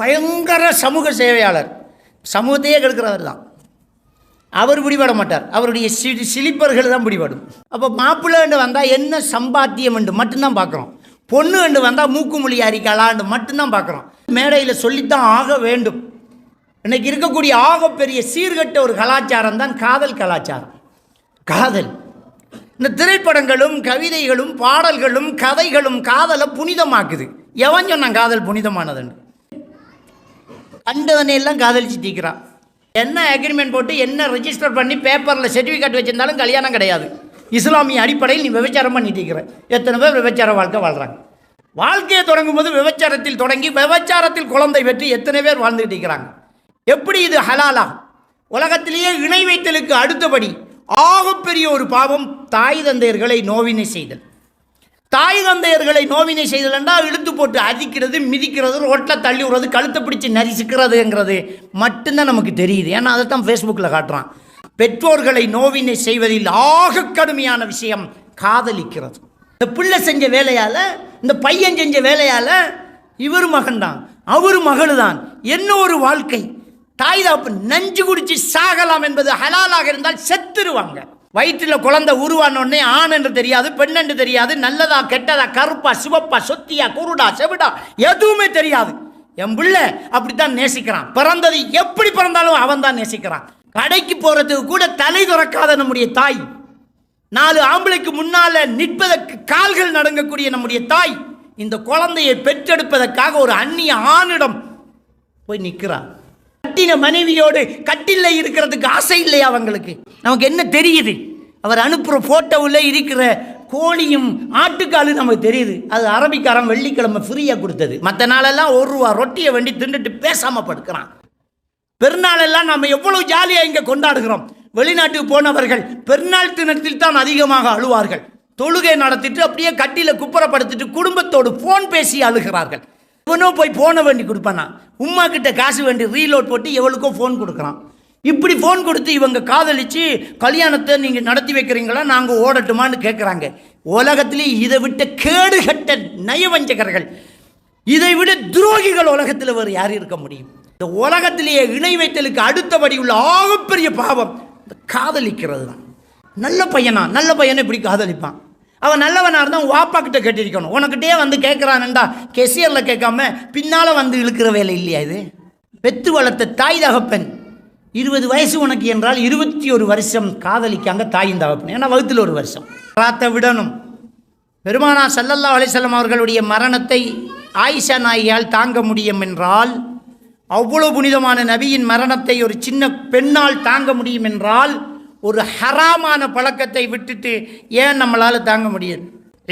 பயங்கர சமூக சேவையாளர், சமூகத்தையே கெடுக்கிறவர் தான். அவர் பிடிபட மாட்டார், அவருடைய சிலிப்பர்கள் தான் பிடிபடும். அப்போ மாப்பிள்ளை வந்தால் என்ன சம்பாத்தியம் என்று மட்டும்தான் பார்க்குறோம். பொண்ணு என்று வந்தால் மூக்குமொழி அறிக்கலான்னு மட்டும்தான் பார்க்குறோம். மேடையில் சொல்லித்தான் ஆக வேண்டும். இன்னைக்கு இருக்கக்கூடிய ஆகப்பெரிய சீர்கட்ட ஒரு கலாச்சாரம் தான் காதல் கலாச்சாரம். காதல், இந்த திரைப்படங்களும் கவிதைகளும் பாடல்களும் கதைகளும் காதலை புனிதமாக்குது. எவன் சொன்னான் காதல் புனிதமானதுன்னு? கண்டவனை எல்லாம் காதலிச்சு தீக்கிறான். என்ன அக்ரிமெண்ட் போட்டு என்ன ரெஜிஸ்டர் பண்ணி பேப்பரில் சர்டிஃபிகேட் வச்சிருந்தாலும் கல்யாணம் கிடையாது. இஸ்லாமிய அடிப்படையில் நீ விபச்சாரம் பண்ணிட்டு இருக்கிற. எத்தனை பேர் விபச்சார வாழ்க்கை வாழ்கிறாங்க. வாழ்க்கையை தொடங்கும் போது விபச்சாரத்தில் தொடங்கி விபச்சாரத்தில் குழந்தை பெற்று எத்தனை பேர் வாழ்ந்துகிட்டு இருக்கிறாங்க. எப்படி இது ஹலாலா? உலகத்திலேயே இணை வைத்தலுக்கு அடுத்தபடி ஆகப்பெரிய ஒரு பாவம் தாய் தந்தையர்களை நோவினை செய்தல். தாய் தந்தையர்களை நோவினை செய்தல் என்றால் இழுத்து போட்டு அதிக்கிறது, மிதிக்கிறது, ரோட்டில் தள்ளி விடுறது, கழுத்தை பிடிச்சி நரிசிக்கிறதுங்கிறது மட்டும்தான் நமக்கு தெரியுது. ஏன்னா அதை தான் ஃபேஸ்புக்கில் காட்டுறான். பெற்றோர்களை நோவினை செய்வதில் ஆக கடுமையான விஷயம் காதலிக்கிறது. இந்த பிள்ளை செஞ்ச வேலையால், இந்த பையன் செஞ்ச வேலையால் இவர் மகன்தான் அவர் மகள் தான் என்ன ஒரு வாழ்க்கை. தாய் தாப்பு நஞ்சு குடிச்சு சாகலாம் என்பது ஹலாலாக இருந்தால் செத்துருவாங்க. வயிற்றில் குழந்தை உருவானோடனே ஆண் என்று தெரியாது, பெண் என்று தெரியாது, நல்லதா கெட்டதா, கருப்பா சிவப்பா, சொத்தியா குருடா செவிடா எதுவுமே தெரியாது. என் பிள்ளை அப்படித்தான் நேசிக்கிறான். பிறந்தது எப்படி பிறந்தாலும் அவன் தான் நேசிக்கிறான். கடைக்கு போறதுக்கு கூட தலை துறக்காத நம்முடைய தாய், 4 ஆம்பளைக்கு முன்னால நிற்பதற்கு கால்கள் நடுங்கக்கூடிய நம்முடைய தாய், இந்த குழந்தையை பெற்றெடுப்பதற்காக ஒரு அந்நிய ஆணிடம் போய் நிற்கிறான். கட்டின மனைவியோடு கட்டில இருக்கிறதுக்கு ஆசை இல்லையா அவங்களுக்கு? நமக்கு என்ன தெரியுது? அவர் அனுப்புகிற ஃபோட்டோவில் இருக்கிற கோழியும் ஆட்டுக்காலும் நமக்கு தெரியுது. அது அரபிக்காரன் வெள்ளிக்கிழமை ஃப்ரீயாக கொடுத்தது. மற்ற நாளெல்லாம் 1 ரூபா ரொட்டியை வேண்டி தின்னுட்டு பேசாமல் படுக்கிறான். பெருநாளெல்லாம் நம்ம எவ்வளவு ஜாலியாக இங்கே கொண்டாடுகிறோம். வெளிநாட்டுக்கு போனவர்கள் பெருநாள் தினத்தில் தான் அதிகமாக அழுவார்கள். தொழுகை நடத்திட்டு அப்படியே கட்டில குப்புறப்படுத்திட்டு குடும்பத்தோடு ஃபோன் பேசி அழுகிறார்கள். இவனோ போய் ஃபோனை வேண்டி கொடுப்பானா, உமா கிட்ட காசு வேண்டி ரீலோட் போட்டு எவளுக்கோ ஃபோன் கொடுக்குறான். இப்படி ஃபோன் கொடுத்து இவங்க காதலிச்சு கல்யாணத்தை நீங்கள் நடத்தி வைக்கிறீங்களா, நாங்கள் ஓடட்டுமான்னு கேட்குறாங்க. உலகத்திலே இதை விட்ட கேடுகட்ட நயவஞ்சகர்கள், இதை விட துரோகிகள் உலகத்தில் வேறு யார் இருக்க முடியும்? இந்த உலகத்திலேயே இணை வைத்தலுக்கு அடுத்தபடி உள்ள ஆகப்பெரிய பாவம் இந்த காதலிக்கிறது தான். நல்ல பையனா, நல்ல பையனை இப்படி காதலிப்பான். அவன் நல்லவனாக இருந்தால் வாப்பா கிட்ட கேட்டிருக்கணும். உனக்கிட்டே வந்து கேட்குறான்டா, கெசியரில் கேட்காம பின்னால் வந்து இழுக்கிற வேலை இல்லையா இது? பெத்து வளர்த்த தாய் தகப்பன் 20 வயசு உனக்கு என்றால் 21 வருஷம் காதலிக்காங்க தாயின் தகப்பன். ஏன்னா வகுத்தில் 1 வருஷம் ராத்த விடணும். பெருமானா ஸல்லல்லாஹு அலைஹி வஸல்லம் அவர்களுடைய மரணத்தை ஆயிஷா நாயியால் தாங்க முடியும் என்றால், அவ்வளோ புனிதமான நபியின் மரணத்தை ஒரு சின்ன பெண்ணால் தாங்க முடியும் என்றால், ஒரு ஹராமான பழக்கத்தை விட்டுட்டு ஏன் நம்மளால் தாங்க முடியாது?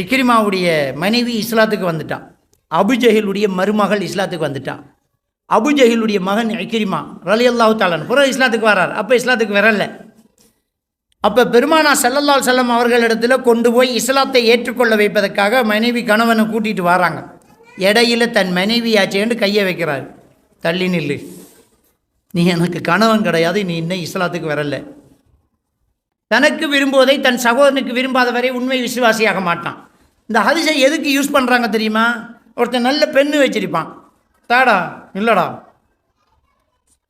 இக்ரிமாவுடைய மனைவி இஸ்லாத்துக்கு வந்துட்டான். அபுஜஹிலுடைய மருமகள் இஸ்லாத்துக்கு வந்துட்டான். அபுஜஹிலுடைய மகன் இக்ரிமா ரலியல்லாஹு தஆலா பிறகு இஸ்லாத்துக்கு வரார். அப்போ இஸ்லாத்துக்கு வரல. அப்போ பெருமானா ஸல்லல்லாஹு அலைஹி வஸல்லம் அவர்களிடத்தில் கொண்டு போய் இஸ்லாத்தை ஏற்றுக்கொள்ள வைப்பதற்காக மனைவி கணவனை கூட்டிகிட்டு வராங்க. இடையில தன் மனைவி ஆச்சேன்னு கையை வைக்கிறார். தள்ளி நில்லு, நீ எனக்கு கணவன் கிடையாது, நீ இன்னும் இஸ்லாத்துக்கு வரல. தனக்கு விரும்புவதை தன் சகோதரனுக்கு விரும்பாத வரை உண்மை விசுவாசியாக மாட்டான். இந்த ஹதீஸை எதுக்கு யூஸ் பண்ணுறாங்க தெரியுமா? ஒருத்தன் நல்ல பெண்ணு வச்சிருப்பான், தாடா இல்லடா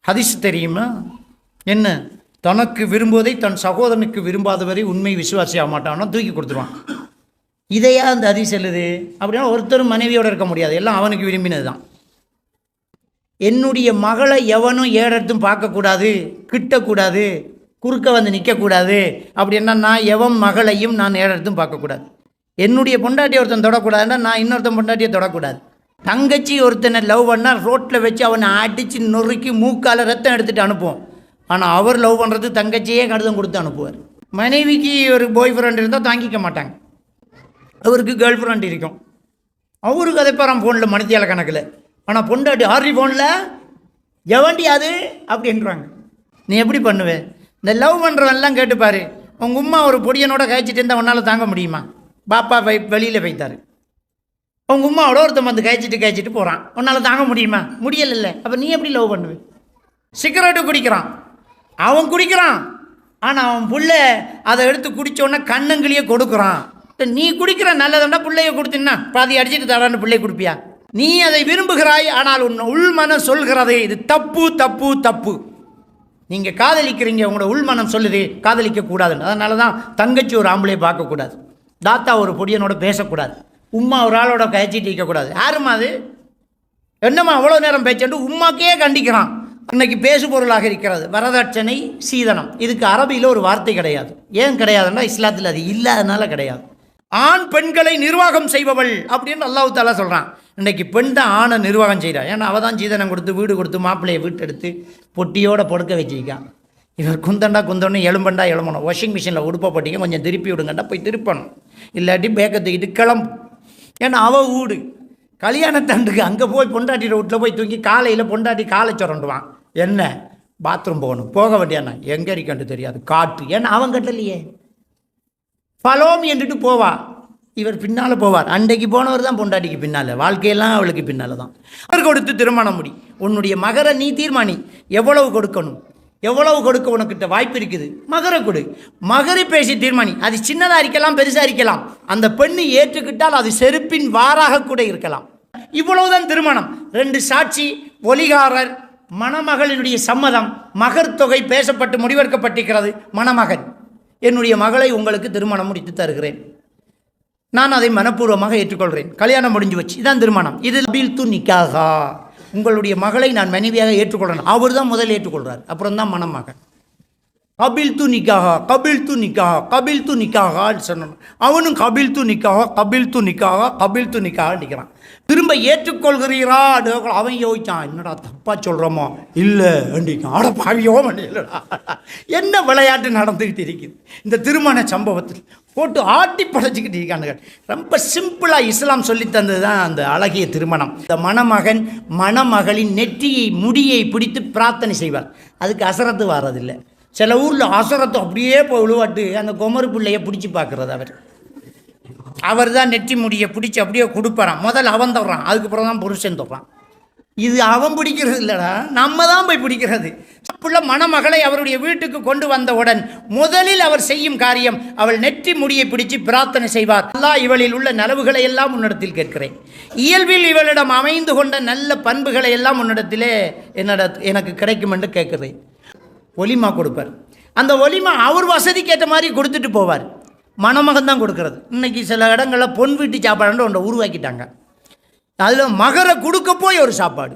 ஹதீஸ் தெரியுமா என்ன? தனக்கு விரும்புவதை தன் சகோதரனுக்கு விரும்பாத வரை உண்மை விசுவாசியாக மாட்டான்னா தூக்கி கொடுத்துருவான். இதையா அந்த ஹதீஸ் எழுது? அப்படின்னா ஒருத்தரும் மனைவியோடு இருக்க முடியாது, எல்லாம் அவனுக்கு விரும்பினது தான். என்னுடைய மகளை எவனும் ஏறெடுத்தும் பார்க்கக்கூடாது, கிட்டக்கூடாது, குறுக்க வந்து நிற்கக்கூடாது. அப்படின்னா நான் எவன் மகளையும் நான் ஏறெடுத்தும் பார்க்கக்கூடாது. என்னுடைய பொண்டாட்டியை ஒருத்தன் தொடக்கூடாதுன்னா நான் இன்னொருத்தன் பொண்டாட்டியை தொடக்கூடாது. தங்கச்சி ஒருத்தனை லவ் பண்ணால் ரோட்டில் வச்சு அவனை அடித்து நொறுக்கி மூக்கால் ரத்தம் எடுத்துகிட்டு அனுப்புவோம். ஆனால் அவர் லவ் பண்ணுறது தங்கச்சியே கடிதம் கொடுத்து அனுப்புவார். மனைவிக்கு ஒரு பாய் ஃப்ரெண்ட் இருந்தால் தாங்கிக்க மாட்டாங்க, அவருக்கு கேர்ள் ஃப்ரெண்ட் இருக்கும். அவருக்கு கதைப்பாரான் ஃபோனில் மணித்தியால கணக்கில். ஆனால் பொண்டாட்டி ஆர்ரி ஃபோனில் எவண்டி அது அப்படின்றாங்க. நீ எப்படி பண்ணுவேன்? இந்த லவ் பண்ணுறவெல்லாம் கேட்டுப்பார். உங்கள் உம்மா ஒரு பொடியனோட காய்ச்சிட்டு இருந்தால் உன்னால் தாங்க முடியுமா? பாப்பா வெளியில் போய்த்தார். உங்கள் உம்மாவோட ஒருத்தன் வந்து காய்ச்சிட்டு போகிறான், உன்னால் தாங்க முடியுமா? முடியலை. அப்போ நீ எப்படி லவ் பண்ணுவேன்? சிகரெட்டு குடிக்கிறான், அவன் குடிக்கிறான், ஆனால் அவன் புள்ள அதை எடுத்து குடித்தோடனே கண்ணங்கிலேயே கொடுக்குறான். நீ குடிக்கிற நல்லதுன்னா பிள்ளைய கொடுத்தீங்கன்னா பாதி அடிச்சுட்டு தரான்னு பிள்ளைய கொடுப்பியா? நீ அதை விரும்புகிறாய், ஆனால் உன் உள்மனம் சொல்கிறது இது தப்பு தப்பு தப்பு. நீங்கள் காதலிக்கிறீங்க, உங்களோட உள்மனம் சொல்லுது காதலிக்க கூடாதுன்னு. அதனால தான் தங்கச்சி ஒரு ஆம்பளையை பார்க்கக்கூடாது, தாத்தா ஒரு பொடியனோட பேசக்கூடாது, உம்மா ஒரு ஆளோட கழிச்சிட்டு இருக்கக்கூடாது. யாருமா அது? என்னம்மா அவ்வளோ நேரம் பேச்சுட்டு உம்மாக்கே கண்டிக்கிறான். இன்னைக்கு பேசு பொருளாக இருக்கிறது வரதட்சணை, சீதனம். இதுக்கு அரபியில் ஒரு வார்த்தை கிடையாது. ஏன் கிடையாதுன்னா இஸ்லாத்தில் அது இல்லாதனால கிடையாது. ஆண் பெண்களை நிர்வாகம் செய்பவள் அப்படின்னு அல்லாஹ் தஆலா சொல்கிறான். இன்றைக்கி பெண் தான் ஆணை நிர்வாகம் செய்கிறான். ஏன்னா அவள் தான் சீதனம் கொடுத்து வீடு கொடுத்து மாப்பிள்ளையை வீட்டு எடுத்து பொட்டியோட படுக்க வச்சிருக்கான். இவர் குந்தண்டா குந்தணும், எலும்பண்டா எலும்பணும். வாஷிங் மிஷினில் உடுப்ப போட்டிங்க, கொஞ்சம் திருப்பி விடுங்கண்டா போய் திருப்பணும், இல்லாட்டி பேக்க தூக்கிட்டு கிளம்பு. ஏன்னா அவள் வீடு கல்யாணத்தண்டுக்கு அங்கே போய் பொண்டாட்டியோட வீட்டில் போய் தூங்கி காலையில் பொண்டாட்டி காலை சுரண்டுவான். என்ன பாத்ரூம் போகணும், போக வேண்டியாண்ணா எங்கே இருக்கண்டு தெரியாது, காட்டு. ஏன்னா அவன் கட்டலையே. பலோமி என்றுட்டு போவா, இவர் பின்னால் போவார். அன்றைக்கு போனவர் தான் பொண்டாட்டிக்கு பின்னால், வாழ்க்கையெல்லாம் அவளுக்கு பின்னால் தான். அவர் கொடுத்து திருமணம் முடி. உன்னுடைய மகரை நீ தீர்மானி, எவ்வளவு கொடுக்கணும், எவ்வளவு கொடுக்க உனக்கிட்ட வாய்ப்பு இருக்குது, மகரை கொடு. மகரை பேசி தீர்மானி. அது சின்னதாக இருக்கலாம், பெருசாக இருக்கலாம். அந்த பெண்ணு ஏற்றுக்கிட்டால் அது செருப்பின் வாராக கூட இருக்கலாம். இவ்வளவுதான் திருமணம். 2 சாட்சி, ஒலிகாரர், மணமகளினுடைய சம்மதம், மகர் தொகை பேசப்பட்டு முடிவெடுக்கப்பட்டிருக்கிறது. மணமகன், என்னுடைய மகளை உங்களுக்கு திருமணம் முடித்து தருகிறேன், நான் அதை மனப்பூர்வமாக ஏற்றுக்கொள்கிறேன், கல்யாணம் முடிஞ்சு வச்சு, இதான் திருமணம். இது கபில்து நிக்காஹா, உங்களுடைய மகளை நான் மனைவியாக ஏற்றுக்கொள்கிறேன். அவர் தான் முதல் ஏற்றுக்கொள்கிறார், அப்புறம் தான் மணமகன். கபில்து நிக்காஹா, கபில்து நிக்காஹா, கபில்து நிக்காஹான்னு சொன்னான். அவனும் கபில்து நிக்காஹா, கபில்து நிக்காஹா, கபில்து நிக்காஹா நிற்கிறான். திரும்ப ஏற்றுக்கொள்கிறீரா? அவன் யோசிச்சான், என்னடா தப்பா சொல்கிறோமோ, இல்லை அண்டிக்கான். ஆட பாவியோ இல்லைடா. என்ன விளையாட்டு நடந்துக்கிட்டு இருக்குது இந்த திருமண சம்பவத்தில், போட்டு ஆட்டி படைச்சிக்கிட்டு இருக்கானுங்க. ரொம்ப சிம்பிளாக இஸ்லாம் சொல்லி தந்தது தான் அந்த அழகிய திருமணம். இந்த மணமகன் மணமகளின் நெற்றியை முடியை பிடித்து பிரார்த்தனை செய்வார். அதுக்கு அசரத்து வர்றதில்லை. சில ஊரில் அசரத்தை அப்படியே போய் விழுவாட்டு அந்த குமரு பிள்ளையை பிடிச்சி பார்க்குறது. அவர் தான் நெற்றி முடியை பிடிச்சி அப்படியே கொடுப்பாரான். முதல்ல அவன் தர்றான், அதுக்கப்புறம் தான் புருஷன் தர்றான். இது அவன் பிடிக்கிறது இல்லைடா, நம்ம தான் போய் பிடிக்கிறது. பிள்ளை மணமகளை அவருடைய வீட்டுக்கு கொண்டு வந்தவுடன் முதலில் அவர் செய்யும் காரியம், அவள் நெற்றி முடியை பிடிச்சு பிரார்த்தனை செய்வார். அல்லாஹ் இவளில் உள்ள நலவுகளை எல்லாம் உன்னிடத்தில் கேட்கிறேன், இயல்பில் இவளிடம் அமைந்து கொண்ட நல்ல பண்புகளை எல்லாம் உன்னிடத்திலே எனக்கு கிடைக்கும் என்று கேட்கிறேன். ஒலிமா கொடுப்பார். அந்த ஒலிமா அவர் வசதிக்கு ஏற்ற மாதிரி கொடுத்துட்டு போவார். மணமகன் தான் கொடுக்கறது. இன்றைக்கி சில இடங்களில் பொன் வீட்டு சாப்பாடுன்ற ஒன்றை உருவாக்கிட்டாங்க. அதில் மகரை கொடுக்க போய் ஒரு சாப்பாடு.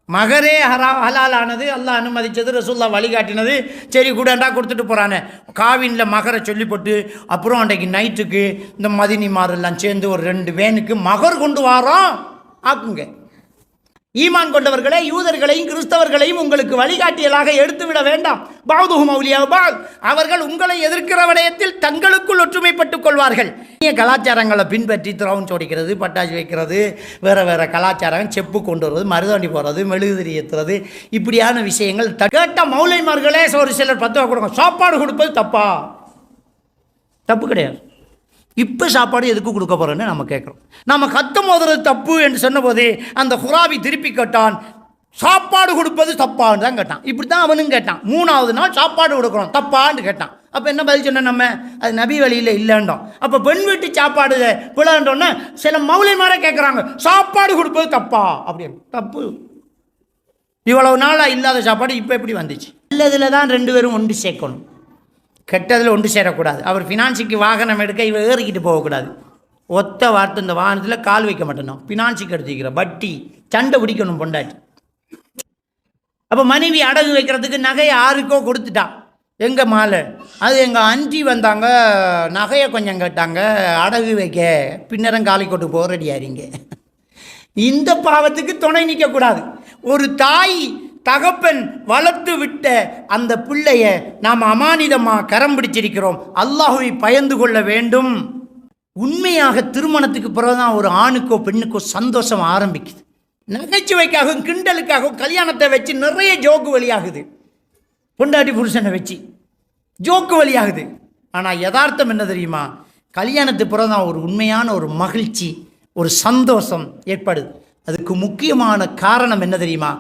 மகரே ஹலாலானது, அல்லாஹ் அனுமதித்தது, ரசூலுல்லாஹ் வழிகாட்டினது. சரி கூடண்டா கொடுத்துட்டு போகிறானே, காவினில் மகரை சொல்லி போட்டு அப்புறம் அன்றைக்கு நைட்டுக்கு இந்த மதினிமாரெல்லாம் சேர்ந்து ஒரு 2 வேனுக்கு மகர் கொண்டு வாரோம் ஆக்குங்க. ஈமான் கொண்டவர்களே, யூதர்களையும் கிறிஸ்தவர்களையும் உங்களுக்கு வழிகாட்டியலாக எடுத்துவிட வேண்டாம். பஅதுஹும் அவுலியா பஅத், அவர்கள் உங்களை எதிர்க்கிற விடயத்தில் தங்களுக்குள் ஒற்றுமைப்பட்டுக் கொள்வார்கள். கலாச்சாரங்களை பின்பற்றி திரவம் சோடிக்கிறது, பட்டாசு வைக்கிறது, வேறு வேறு கலாச்சாரம், செப்பு கொண்டு வருவது, மருதாண்டி போடுறது, மெழுகுதிரி ஏற்றுறது, இப்படியான விஷயங்கள். கேட்ட மௌலைமார்களே ஒரு சிலர் 10 ரூபா கொடுங்க, சாப்பாடு கொடுப்பது தப்பா? தப்பு கிடையாது. இப்போ சாப்பாடு எதுக்கு கொடுக்க போகிறோன்னு நம்ம கேட்குறோம். நம்ம கத்தம் ஓதுறது தப்பு என்று சொன்னபோது அந்த குராபி திருப்பி கேட்டான், சாப்பாடு கொடுப்பது தப்பான்னு தான் கேட்டான். இப்படி தான் அவனும் கேட்டான். 3வது நாள் சாப்பாடு கொடுக்குறோம் தப்பான்னு கேட்டான். அப்போ என்ன பதில் சொன்னோம் நம்ம? அது நபி வழியில் இல்லைண்டோம். அப்போ பெண் வீட்டு சாப்பாடு பிள்ளைன்றோன்னா சில மௌலைமாரே கேட்குறாங்க, சாப்பாடு கொடுப்பது தப்பா அப்படின்னு. தப்பு. இவ்வளவு நாளாக இல்லாத சாப்பாடு இப்போ எப்படி வந்துச்சு? இல்லதில் தான் 2 பேரும் ஒன்று சேர்க்கணும், கெட்டதில் ஒன்று சேரக்கூடாது. அவர் ஃபினான்ஸுக்கு வாகனம் எடுக்க இவ ஏறிக்கிட்டு போகக்கூடாது. ஒத்த வார்த்தை, இந்த வாகனத்தில் கால் வைக்க மாட்டேனோம். ஃபினான்ஸுக்கு எடுத்துக்கிற வட்டி, சண்டை பிடிக்கணும் பொண்டாட்டி. அப்போ மனைவி அடகு வைக்கிறதுக்கு நகையை யாருக்கோ கொடுத்துட்டான். எங்கள் மாலை அது எங்கள் அஞ்சி வந்தாங்க, நகையை கொஞ்சம் கேட்டாங்க, அடகு வைக்க பின்னரம் காலை கொண்டு போக ரெடியாரிங்க. இந்த பாவத்துக்கு துணை நிற்கக்கூடாது. ஒரு தாய் தகப்பன் வளர்த்து விட்ட அந்த பிள்ளைய நாம் அமானிதமாக கரம் பிடிச்சிருக்கிறோம். அல்லாஹ்வை பயந்து கொள்ள வேண்டும். உண்மையாக திருமணத்துக்கு பிறகுதான் ஒரு ஆணுக்கோ பெண்ணுக்கோ சந்தோஷம் ஆரம்பிக்குது. நகைச்சுவைக்காகவும் கிண்டலுக்காகவும் கல்யாணத்தை வச்சு நிறைய ஜோக்கு வழியாகுது. பொண்டாட்டி புருஷனை வச்சு ஜோக்கு வழியாகுது. ஆனால் யதார்த்தம் என்ன தெரியுமா? கல்யாணத்துக்கு பிறகுதான் ஒரு உண்மையான ஒரு மகிழ்ச்சி, ஒரு சந்தோஷம் ஏற்படுது. அதுக்கு முக்கியமான காரணம் என்ன தெரியுமா?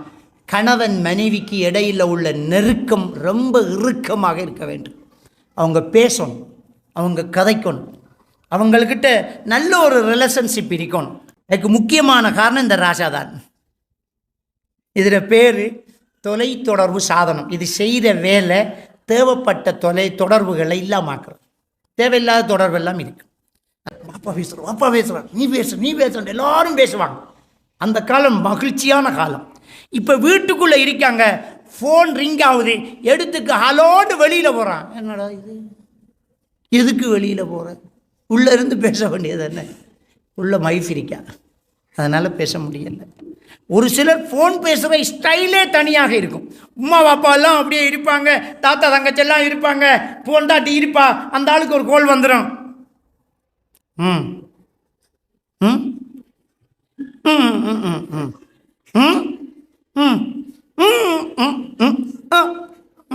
கணவன் மனைவிக்கு இடையில் உள்ள நெருக்கம் ரொம்ப இறுக்கமாக இருக்க வேண்டும். அவங்க பேசணும், அவங்க கதைக்கணும், அவங்கக்கிட்ட நல்ல ஒரு ரிலேஷன்ஷிப் இருக்கணும். அதுக்கு முக்கியமான காரணம் இந்த ராசா தான். இதில் பேர் தொலைத்தொடர்பு சாதனம். இது செய்கிற வேலை தேவைப்பட்ட தொடர்புகளை இல்லாமாக்குறது. தேவையில்லாத தொடர்பு எல்லாம் இருக்கு. அப்பா பேசுகிறோம், அப்பா பேசுகிறான், நீ பேசுகிற எல்லாரும் பேசுவாங்க. அந்த காலம் மகிழ்ச்சியான காலம். இப்போ வீட்டுக்குள்ளே இருக்காங்க, ஃபோன் ரிங் ஆகுது, எடுத்துக்கு ஹலோன்னு வெளியில் போகிறான். என்னடா இது, எதுக்கு வெளியில் போகிற? உள்ளே இருந்து பேச வேண்டியது என்ன? உள்ள மைஃப் இருக்கா, அதனால் பேச முடியலை. ஒரு சிலர் ஃபோன் பேசுகிற ஸ்டைலே தனியாக இருக்கும். உமா பாப்பா எல்லாம் அப்படியே இருப்பாங்க, தாத்தா தங்கச்செல்லாம் இருப்பாங்க, பொண்டாட்டி இருப்பா, அந்த ஆளுக்கு ஒரு கோல் வந்துடும். ம் ம் ம் ம் ம் ம்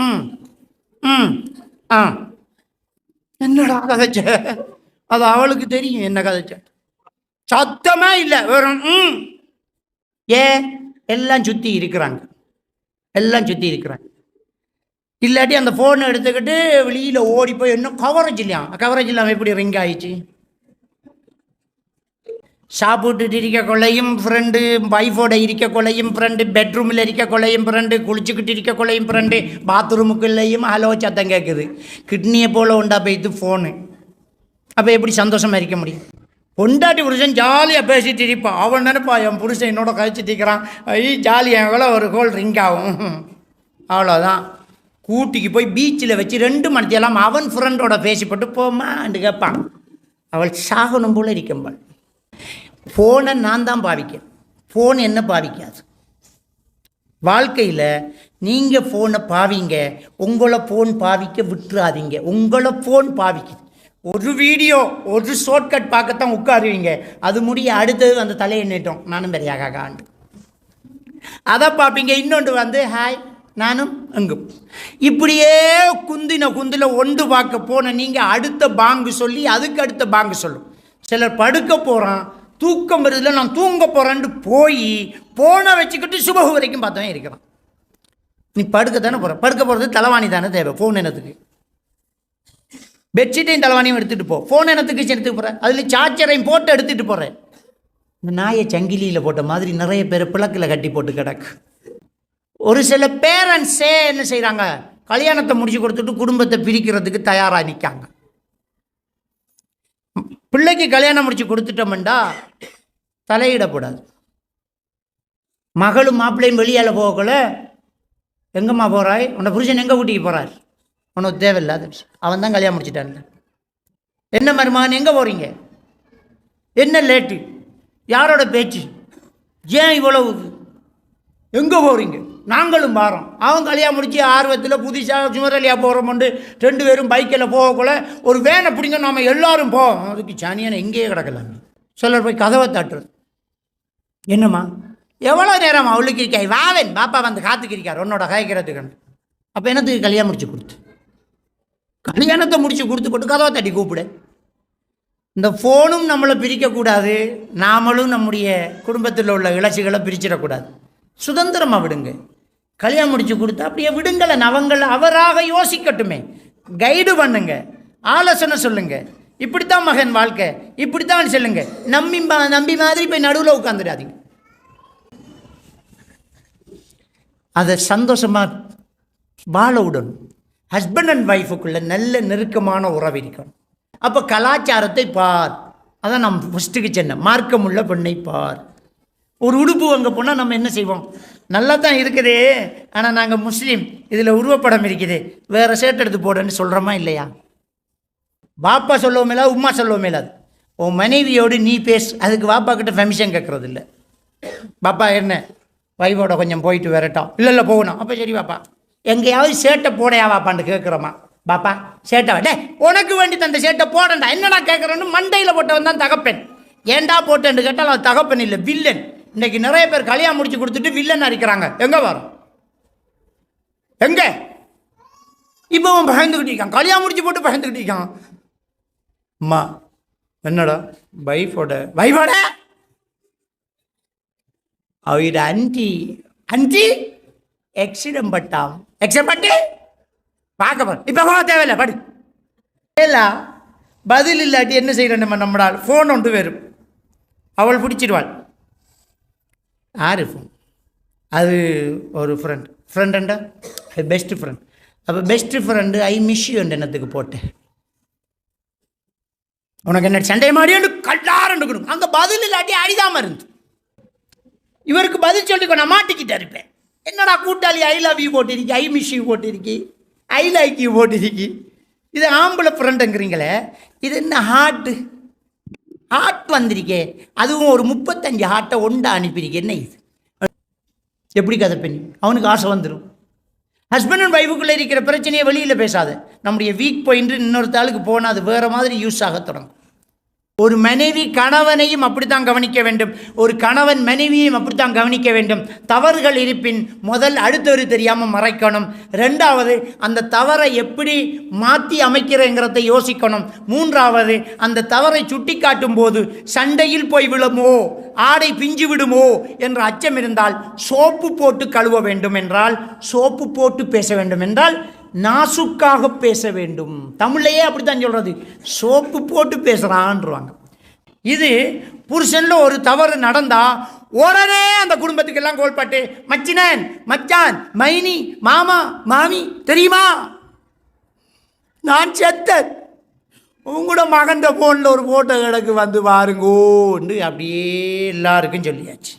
ம் ம் ஆ என்னடா கதைச்ச? அது அவளுக்கு தெரியும் என்ன கதைச்ச. சத்தமே இல்லை, வெறும் ஏன் எல்லாம் சுற்றி இருக்கிறாங்க, எல்லாம் சுற்றி இருக்கிறாங்க. இல்லாட்டி அந்த ஃபோனை எடுத்துக்கிட்டு வெளியில் ஓடி போய் இன்னும் கவரேஜ் இல்லையா, கவரேஜ் இல்லாமல் எப்படி ரிங் ஆயிடுச்சு. சாப்பிட்டுட்டு இருக்க கொள்ளையும் ஃப்ரெண்டு, வைஃபோட இருக்க கொள்ளையும் ஃப்ரெண்டு, பெட்ரூமில் இருக்க கொள்ளையும் ஃப்ரெண்டு, குளிச்சுக்கிட்டு இருக்க கொள்ளையும் ஃப்ரெண்டு, பாத்ரூமுக்குள்ளேயும் ஹலோ சத்தம் கேட்குது. கிட்னியை போல் உண்டா போய்த்து ஃபோனு. அப்போ எப்படி சந்தோஷமாக இருக்க முடியும்? பொண்டாட்டி புருஷன் ஜாலியாக பேசிட்டு இருப்பான். அவன் நினைப்பா, என் புருஷன் என்னோட கழிச்சிட்டு இருக்கிறான், ஜாலியாக எவ்வளோ ஒரு கோல் ரிங் ஆகும், அவ்வளோதான். கூட்டிக்கு போய் பீச்சில் வச்சு 2 மணித்தெல்லாம் அவன் ஃப்ரெண்டோட பேசிப்பட்டு போமான்னு கேட்பான். அவள் சாகணும் போல் இருக்கம்பாள். ஃபோனை நான் தான் பாவிக்கேன், ஃபோன் என்ன பாவிக்காது. வாழ்க்கையில் நீங்கள் ஃபோனை பாவிங்க, உங்களை ஃபோன் பாவிக்க விட்டுறாதீங்க. உங்களை ஃபோன் பாவிக்குது. ஒரு வீடியோ, ஒரு ஷார்ட்கட் பார்க்கத்தான் உட்காருவீங்க. அது முடிய அடுத்தது அந்த தலையை நீட்டும், நானும் பெரியாகாண்டு அதை பார்ப்பீங்க. இன்னொன்று வந்து ஹாய் நானும் அங்கும். இப்படியே குந்தில ஒன்று பார்க்க போன நீங்கள் அடுத்த பாங்கு சொல்லி அதுக்கு அடுத்த பாங்கு சொல்லும். சிலர் படுக்க போகிறான், தூக்கம் வருதில்ல, நான் தூங்க போகிறேன்ட்டு போய் போனை வச்சுக்கிட்டு சுபகு வரைக்கும் பார்த்தவன் இருக்கிறான். நீ படுக்க தானே போகிற, படுக்க போகிறது தலைவாணி தானே தேவை. ஃபோன் என்னத்துக்கு? பெட்ஷீட்டையும் தலைவாணியும் எடுத்துகிட்டு போ. ஃபோன் என்னத்துக்கு எடுத்துட்டு போகிறேன்? அதில் சார்ஜரையும் போட்டு எடுத்துகிட்டு போகிறேன். இந்த நாயை சங்கிலியில் போட்ட மாதிரி நிறைய பேர் பிளக்கில் கட்டி போட்டு கிடக்கு. ஒரு சில பேரண்ட்ஸே என்ன செய்கிறாங்க, கல்யாணத்தை முடிச்சு கொடுத்துட்டு குடும்பத்தை பிரிக்கிறதுக்கு தயாராக நிற்காங்க. பிள்ளைக்கு கல்யாணம் முடிச்சு கொடுத்துட்டோம்டா தலையிடக்கூடாது. மகளும் மாப்பிள்ளையும் வெளியால் போகக்குள்ள எங்கம்மா போகிறாய், உன்னை புருஷன் எங்கே கூட்டிக்கு போகிறார், உனக்கு தேவையில்லாத விஷயம். அவன் தான் கல்யாணம் முடிச்சுட்டான். என்ன மருமகன் எங்கே போகிறீங்க, என்ன லேட்டு, யாரோட பேச்சு, ஏன் இவ்வளவு, எங்கே போகிறீங்க, நாங்களும் பாரோம். அவன் கல்யாணம் முடிச்சு ஆர்வத்தில் புதுசாக சுமரலியாக போகிறோம்ண்டு 2 பேரும் பைக்கில் போகக்குள்ள ஒரு வேனை பிடிங்க, நாம் எல்லாரும் போவோம். அதுக்கு சனியான எங்கேயே கிடக்கலாம். சிலர் போய் கதவை தட்டுறது. என்னம்மா எவ்வளோ நேரம் அவளுக்கு இருக்காய், வாவன் பாப்பா வந்து காத்துக்கிருக்கார் உன்னோட காய்க்கிறதுக்கு. அப்போ என்னத்துக்கு கல்யாணம் முடிச்சு கொடுத்து, கல்யாணத்தை முடிச்சு கொடுத்து போட்டு கதவை தட்டி கூப்பிடு. இந்த ஃபோனும் நம்மளை பிரிக்கக்கூடாது, நாமளும் நம்முடைய குடும்பத்தில் உள்ள இலட்சிகளை பிரிச்சிடக்கூடாது. சுதந்திரமாக விடுங்க. கல்யாணம் முடிச்சு கொடுத்தா அப்படியே விடுங்களை, அவங்களை அவராக யோசிக்கட்டுமே. கைடு பண்ணுங்க, ஆலோசனை சொல்லுங்க. இப்படித்தான் மகன் வாழ்க்கை, இப்படித்தான் சொல்லுங்க. நம்பி மாதிரி போய் நடுவில் உட்காந்துடாதீங்க. அதை சந்தோஷமாக வாழ விடணும். ஹஸ்பண்ட் அண்ட் ஒய்ஃபுக்குள்ள நல்ல நெருக்கமான உறவு இருக்கணும். அப்போ கலாச்சாரத்தை பார். அதான் நம்ம ஃபஸ்ட்டுக்கு சொன்ன மார்க்கமுள்ள பெண்ணை பார். ஒரு உடுப்பு அங்கே போனால் நம்ம என்ன செய்வோம், நல்லா தான் இருக்குதே, ஆனால் நாங்கள் முஸ்லீம், இதில் உருவப்படம் இருக்குது, வேறு ஷர்ட் எடுத்து போடுன்னு சொல்கிறோமா இல்லையா? பாப்பா சொல்லவும் இல்லாது, உமா சொல்லவும் இல்லாது. உன் மனைவியோடு நீ பேசு, அதுக்கு பாப்பா கிட்ட பெர்மிஷன் கேட்குறது இல்லை. பாப்பா என்ன வைஃபோட கொஞ்சம் போயிட்டு வரட்டும், இல்லை போகணும். அப்போ சரி பாப்பா, எங்கேயாவது சேட்டை போடையா வாப்பான்னு கேட்குறோமா? பாப்பா சேட்டை டே உனக்கு வேண்டி தந்த சேட்டை போடண்டா, என்னடா கேட்குறேன்னு மண்டையில் போட்டவன் தான் தகப்பன். ஏண்டா போட்டேன்னு கேட்டால் அது தகப்பன் இல்லை, வில்லன். இன்றைக்கி நிறைய பேர் கல்யாணம் முடிச்சு கொடுத்துட்டு வில்லன் அடிக்கிறாங்க. எங்கே வரும், எங்கே இப்போ அவன் பயந்துக்கிட்டு இருக்கான், கல்யாணம் முடிச்சு போட்டு பயந்துக்கிட்டு இருக்கான். அம்மா என்னடா வைஃபோட அவட அஞ்சி எக்ஸிடம் பட்டான், பட்டு பார்க்க போகிறேன். இப்போ போக தேவையில்லை, படி எல்லாம் பதில் இல்லாட்டி என்ன செய்கிறேன், நம்மளால் ஃபோன் ஒன்று வரும். அவள் பிடிச்சிடுவாள். யார் ஃபோன்? அது ஒரு ஃப்ரெண்டுண்டா, அது பெஸ்ட்டு ஃப்ரெண்ட். அப்போ best friend I miss you என்னத்துக்கு போட்டேன், உனக்கு என்ன சண்டை மாடியோன்னு கல்லாரண்டுக்கணும். அங்கே பதில் இல்லாட்டி அடிதாம இருந்து இவருக்கு பதில் சொல்லிக்கோ. நான் மாட்டிக்கிட்டே இருப்பேன். என்னடா கூட்டாளி ஐ லவ் யூ போட்டிருக்கி, ஐ மிஸ் யூ போட்டிருக்கி, ஐ லைக் யூ போட்டிருக்கி. இது ஆம்பளை ஃப்ரெண்டுங்கிறீங்களே, இது என்ன ஹார்ட் வந்திருக்கே. அதுவும் ஒரு 35 ஹார்ட்டை ஒண்டா அனுப்பியிருக்கேன். என்ன இது எப்படி கதை பண்ணி? அவனுக்கு ஆசை வந்துடும். ஹஸ்பண்ட் அண்ட் ஒய்ஃபுக்குள்ளே இருக்கிற பிரச்சனையை வெளியில் பேசாத. நம்முடைய வீக் பாயிண்ட் இன்னொருத்தாளுக்கு போனால் அது வேறு மாதிரி யூஸ் ஆக தொடங்கும். ஒரு மனைவி கணவனையும் அப்படித்தான் கவனிக்க வேண்டும், ஒரு கணவன் மனைவியையும் அப்படித்தான் கவனிக்க வேண்டும். தவறுகள் இருப்பின் முதல் அடுத்தவரு தெரியாமல் மறைக்கணும். ரெண்டாவது, அந்த தவறை எப்படி மாற்றி அமைக்கிறேங்கிறத யோசிக்கணும். மூன்றாவது, அந்த தவறை சுட்டி காட்டும் போது சண்டையில் போய் விழுமோ, ஆடை பிஞ்சு விடுமோ என்ற அச்சம் இருந்தால் சோப்பு போட்டு கழுவ வேண்டும் என்றால், சோப்பு போட்டு பேச வேண்டும் என்றால் நாசுக்காக பேச வேண்டும். தமிழ்லையே அப்படித்தான் சொல்கிறது, சோப்பு போட்டு பேசுகிறான்ருவாங்க. இது புருஷன்ல ஒரு தவறு நடந்தா உடனே அந்த குடும்பத்துக்கெல்லாம் கோல்பாட்டு, மச்சினன், மச்சான், மைனி, மாமா, மாமி, தெரியுமா நான் செத்தன், உங்களோட மகன் ஃபோனில் ஒரு ஃபோட்டோ கிடக்கு வந்து பாருங்கோன்னு அப்படியே எல்லாருக்கும் சொல்லியாச்சு.